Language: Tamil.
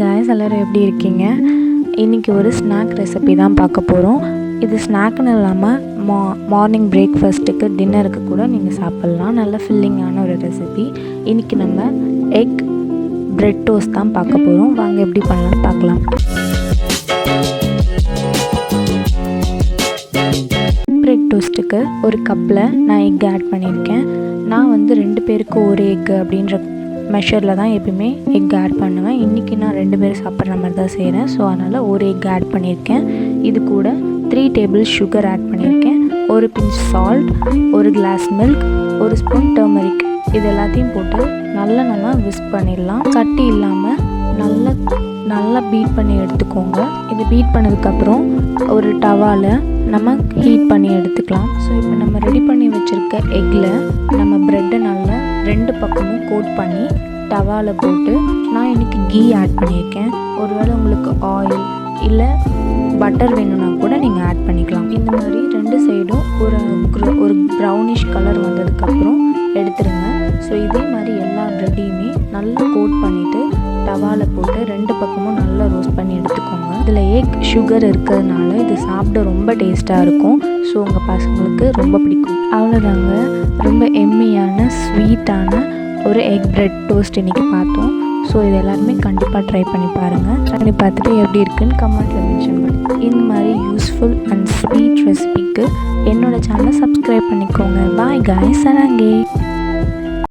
guys, எல்லாரும் எப்படி இருக்கீங்க? இன்னைக்கு ஒரு ஸ்நாக் ரெசிபி தான் பார்க்க போகிறோம். இது ஸ்நாக்னு இல்லாமல் மார்னிங் பிரேக்ஃபாஸ்ட்டுக்கு டின்னருக்கு கூட நீங்கள் சாப்பிட்லாம். நல்ல ஃபில்லிங்கான ஒரு ரெசிபி. இன்றைக்கி நம்ம எக் பிரெட் டோஸ்ட் தான் பார்க்க போகிறோம். வாங்க எப்படி பண்ணலாம்னு பார்க்கலாம். பிரெட் டோஸ்ட்டுக்கு ஒரு கப்பில் நான் எக் ஆட் பண்ணியிருக்கேன். நான் வந்து 2 பேருக்கு ஒரு எக் அப்படின்ற மெஷரில் தான் எப்பயுமே எக் ஆட் பண்ணுவேன். இன்றைக்கி நான் 2 பேர் சாப்பிட்ற மாதிரி தான் செய்கிறேன். ஸோ அதனால் ஒரு எக் ஆட் பண்ணியிருக்கேன். இது கூட 3 டேபிள் சுகர் ஆட் பண்ணியிருக்கேன். ஒரு பிஞ்ச் சால்ட், ஒரு கிளாஸ் மில்க், ஒரு ஸ்பூன் டர்மரிக், இது எல்லாத்தையும் போட்டு நம்ம விஸ்க் பண்ணிடலாம். கட்டி இல்லாமல் நல்லா பீட் பண்ணி எடுத்துக்கோங்க. இது பீட் பண்ணதுக்கப்புறம் ஒரு டவாவில் நம்ம ஹீட் பண்ணி எடுத்துக்கலாம். ஸோ இப்போ நம்ம ரெடி பண்ணி வச்சுருக்க எக்கில் நம்ம ப்ரெட்டை நல்லா 2 பக்கமும் கோட் பண்ணி டவாவில் போட்டு, நான் இன்றைக்கி கீ ஆட் பண்ணியிருக்கேன். ஒருவேளை உங்களுக்கு ஆயில் இல்லை பட்டர் வேணும்னா கூட நீங்கள் ஆட் பண்ணிக்கலாம். இந்த மாதிரி 2 சைடும் ஒரு ப்ரௌனிஷ் கலர் வந்ததுக்கப்புறம் எடுத்துருங்க. ஸோ இதே மாதிரி எல்லா ப்ரெட்டையுமே நல்லா கோட் பண்ணிவிட்டு டவாவில் போட்டு 2 பக்கமும் நல்லா ரோஸ்ட் பண்ணி எடுத்துக்கோங்க. இதில் எக் சுகர் இருக்கிறதுனால இது சாப்பிட ரொம்ப டேஸ்ட்டாக இருக்கும். ஸோ உங்கள் பசங்களுக்கு ரொம்ப பிடிக்கும். அவ்வளோதாங்க, ரொம்ப எம்மியான ஸ்வீட்டான ஒரு எக் பிரெட் டோஸ்ட் இன்றைக்கி பார்த்தோம். ஸோ இது எல்லாருமே கண்டிப்பாக ட்ரை பண்ணி பாருங்கள். ட்ரை பண்ணி பார்த்துட்டு எப்படி இருக்குன்னு கமெண்ட்டில் மென்ஷன் பண்ணுங்கள். இந்த மாதிரி யூஸ்ஃபுல் அண்ட் ஸ்வீட் ரெசிபிக்கு என்னோடய சேனலை சப்ஸ்கிரைப் பண்ணிக்கோங்க. Bye guys, சராங்கே.